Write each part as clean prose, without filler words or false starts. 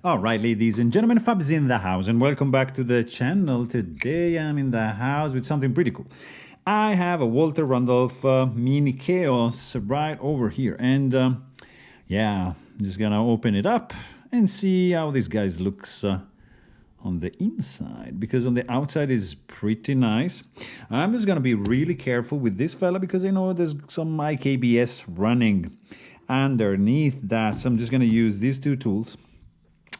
All right, ladies and gentlemen, Fab's in the house, and welcome back to the channel. Today I'm in the house with something pretty cool. I have a Walter Randolph mini chaos right over here, and yeah, I'm just gonna open it up and see how this guy looks on the inside, because on the outside is pretty nice. I'm just gonna be really careful with this fella because I know there's some IKBS running underneath that, so I'm just gonna use these two tools.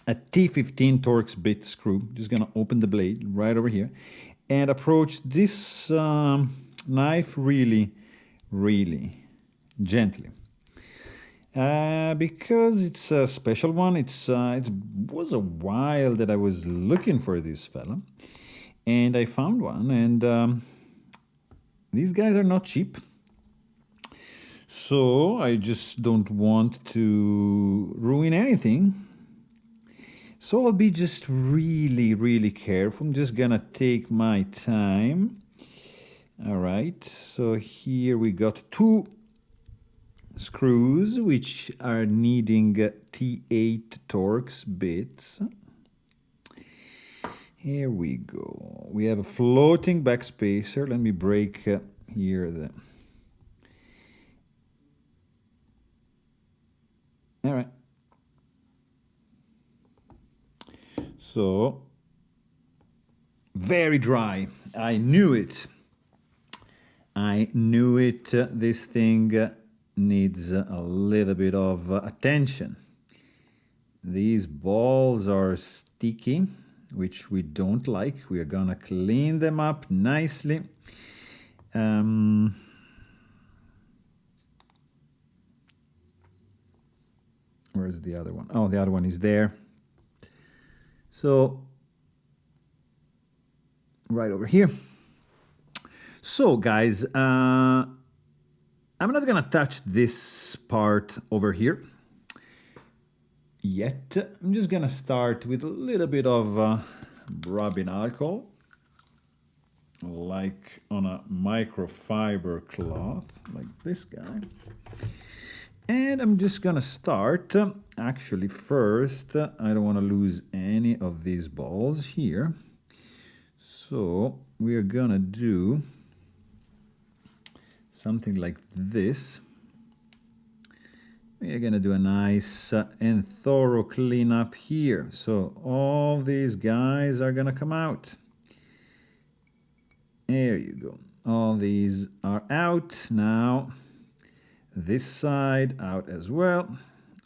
A T15 Torx bit screw. Just gonna open the blade right over here and approach this knife really gently. Because it's a special one, it was a while that I was looking for this fella, and I found one, and these guys are not cheap. So I just don't want to ruin anything. So I'll be just really careful. I'm just gonna take my time. All right, so here we got two screws which are needing T8 Torx bits. Here we go. We have a floating backspacer. Let me break here the... All right. So, very dry. I knew it. I knew it. This thing needs a little bit of attention. These balls are sticky, which we don't like. We are gonna clean them up nicely. Where's the other one? Oh, the other one is there. So, right over here. So, guys, I'm not gonna touch this part over here yet. I'm just gonna start with a little bit of rubbing alcohol, like on a microfiber cloth, like this guy. And I'm just gonna start, actually first, I don't wanna lose any of these balls here. So we are gonna do something like this. We are gonna do a nice and thorough cleanup here. So all these guys are gonna come out. There you go. All these are out now. This side out as well,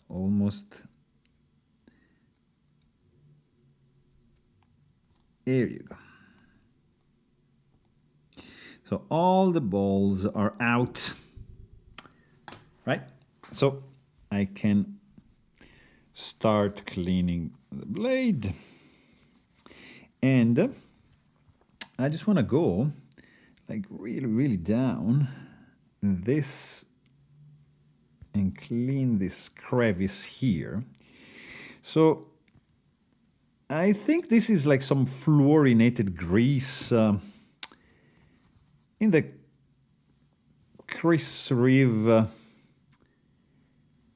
almost. There you go. So all the balls are out, right? So I can start cleaning the blade. And I just want to go like really down this and clean this crevice here. So I think this is like some fluorinated grease in the Chris Reeve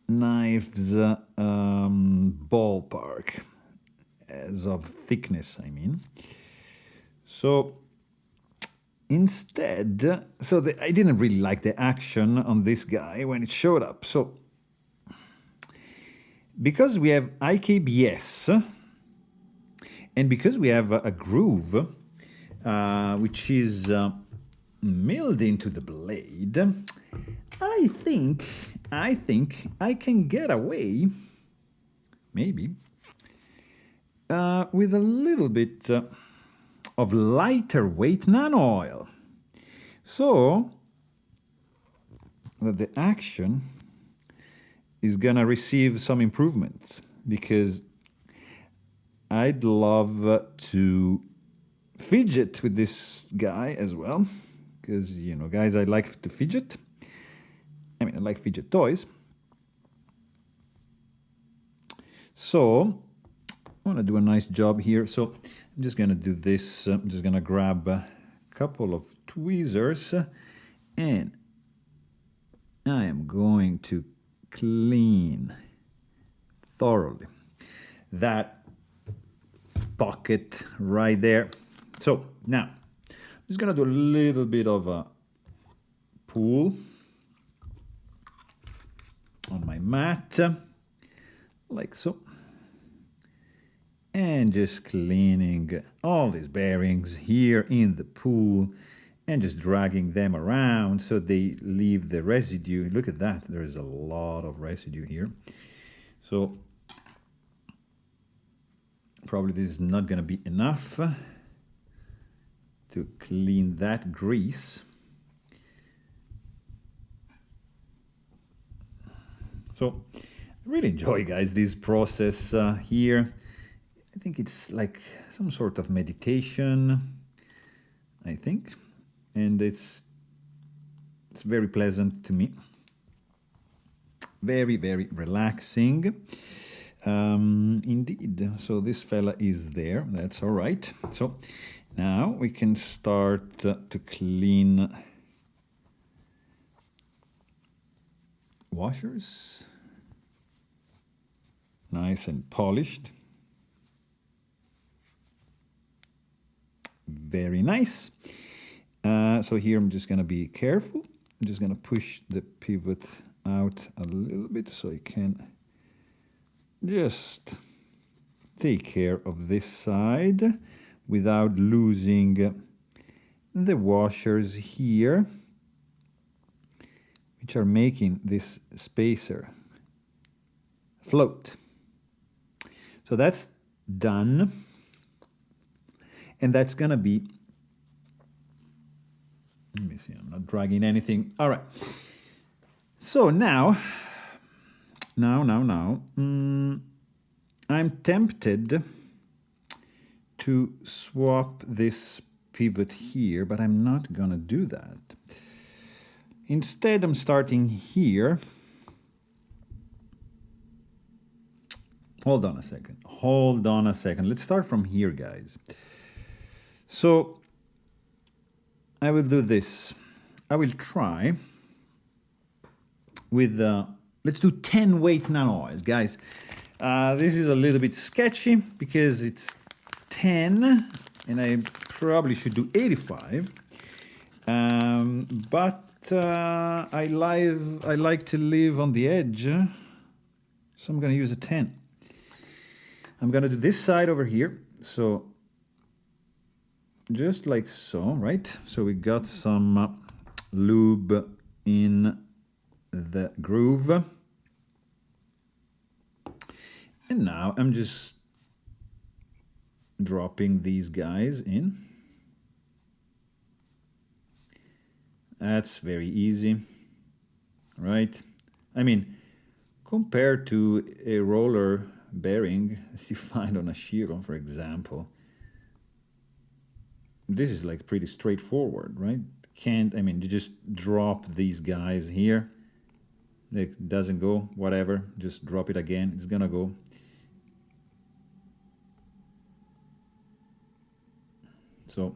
knives ballpark, as of thickness, I mean. So instead, I didn't really like the action on this guy when it showed up. So, because we have IKBS, and because we have a groove, which is milled into the blade, I think I can get away, maybe, with a little bit of lighter weight nano oil, so that the action is gonna receive some improvements, because I'd love to fidget with this guy as well, because, you know, guys, I like to fidget. I mean, I like fidget toys. So I want to do a nice job here. So I'm just going to do this. I'm just going to grab a couple of tweezers, and I am going to clean thoroughly. that pocket right there. So now I'm just gonna do a little bit of a pull on my mat, like so, and just cleaning all these bearings here in the pool and just dragging them around so they leave the residue. Look at that, there is a lot of residue here. So probably this is not going to be enough to clean that grease. So I really enjoy, guys, this process here. I think it's like some sort of meditation, I think, and it's very pleasant to me. Very, very relaxing. Indeed. So this fella is there. That's all right. So now we can start to clean washers. Nice and polished. Very nice. So here I'm just going to be careful. I'm just going to push the pivot out a little bit so I can just take care of this side without losing the washers here, which are making this spacer float. So that's done. And that's going to be, let me see, I'm not dragging anything. All right. So now, I'm tempted to swap this pivot here, but I'm not going to do that. Instead, I'm starting here. Hold on a second. Let's start from here, guys. So I will do this. I will try with, let's do 10 weight nanoils, guys. This is a little bit sketchy because it's 10 and I probably should do 85. But I like to live on the edge, so I'm going to use a 10. I'm going to do this side over here. So just like so, right? So we got some lube in the groove. And now I'm just dropping these guys in. That's very easy, right? I mean, compared to a roller bearing that you find on a Shiro, for example, this is like pretty straightforward, right? You just drop these guys here. It doesn't go, whatever, just drop it again, it's gonna go. So,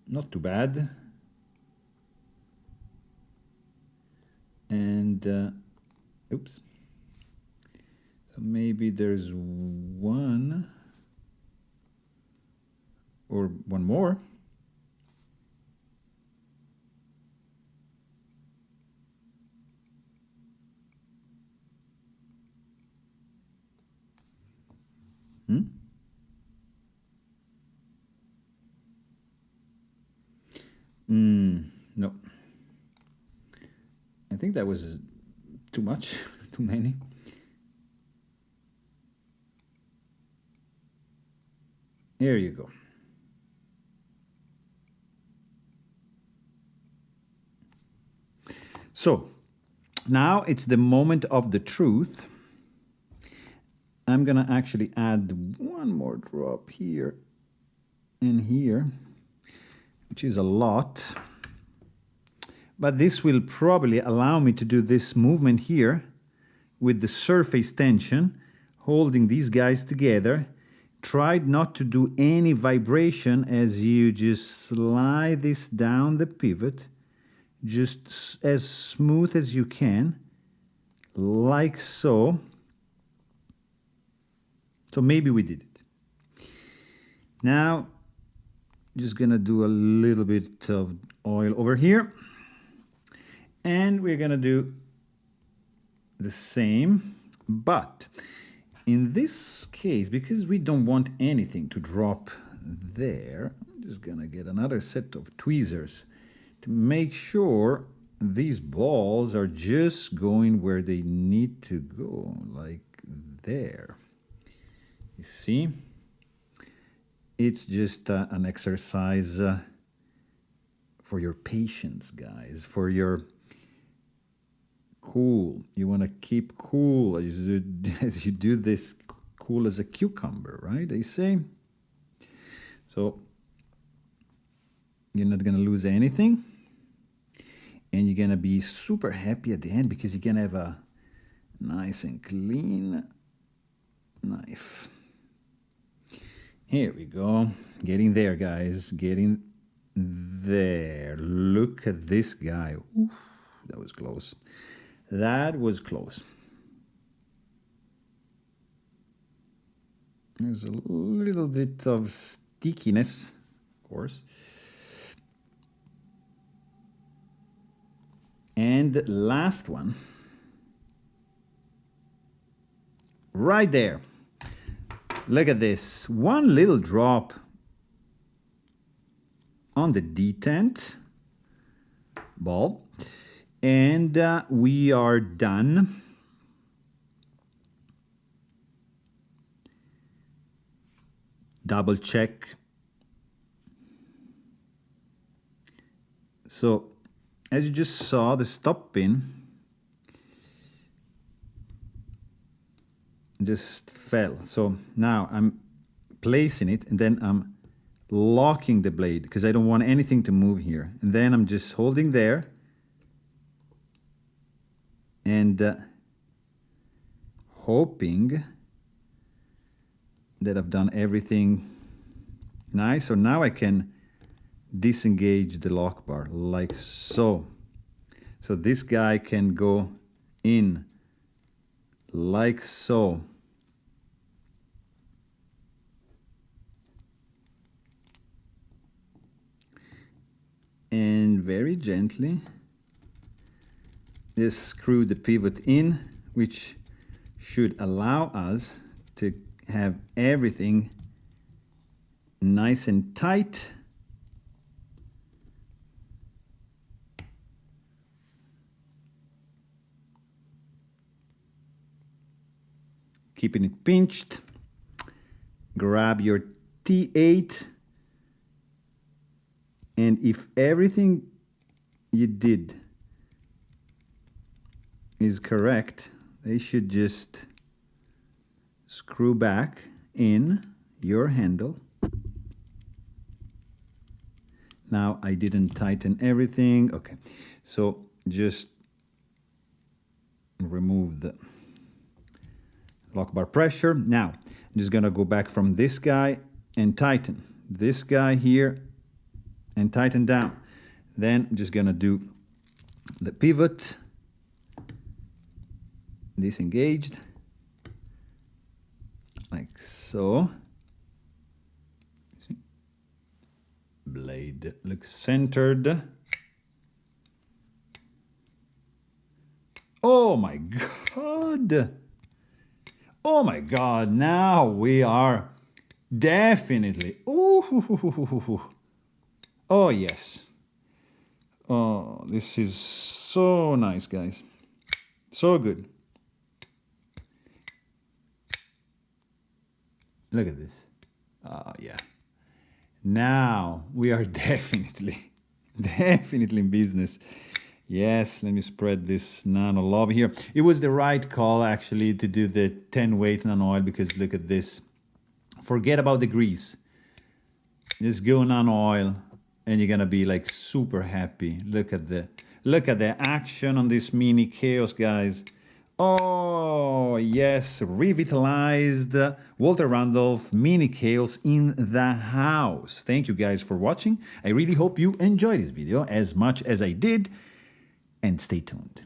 not too bad. And, oops. So maybe there's one or one more. No. I think that was too much, too many. There you go. So, now it's the moment of the truth. I'm gonna actually add one more drop here and here, which is a lot. But this will probably allow me to do this movement here with the surface tension, holding these guys together. Try not to do any vibration as you just slide this down the pivot, just as smooth as you can, like so. So maybe we did it. Now, just gonna do a little bit of oil over here. And we're gonna do the same, but in this case, because we don't want anything to drop there, I'm just gonna get another set of tweezers to make sure these balls are just going where they need to go, like there. You see? It's just an exercise for your patience, guys, for your cool. You want to keep cool as you do this, cool as a cucumber, right? They say. So you're not going to lose anything. And you're going to be super happy at the end because you're going to have a nice and clean knife. Here we go. Getting there, guys. Getting there. Look at this guy. Oof, that was close. That was close. There's a little bit of stickiness, of course. And last one. Right there. Look at this. One little drop on the detent ball. And we are done. Double check. So, as you just saw, the stop pin just fell. So now I'm placing it and then I'm locking the blade because I don't want anything to move here. And then I'm just holding there. And hoping that I've done everything nice. So now I can disengage the lock bar like so. So this guy can go in like so. And very gently just screw the pivot in, which should allow us to have everything nice and tight. Keeping it pinched. Grab your T8. And if everything you did is correct, they should just screw back in your handle. Now I didn't tighten everything. Okay, so just remove the lock bar pressure. Now I'm just gonna go back from this guy and tighten this guy here and tighten down. Then I'm just gonna do the pivot, disengaged, like so. See? Blade looks centered. Oh my God! Oh my God! Now we are definitely. Ooh! Oh yes! Oh, this is so nice, guys. So good. Look at this. Oh, yeah. Now we are definitely in business. Yes, let me spread this nano love here. It was the right call, actually, to do the 10 weight nano oil because look at this. Forget about the grease. Just go nano oil and you're gonna be like super happy. Look at the action on this mini chaos, guys. Oh, yes, revitalized Walter Randolph mini chaos in the house. Thank you guys for watching. I really hope you enjoyed this video as much as I did, and stay tuned.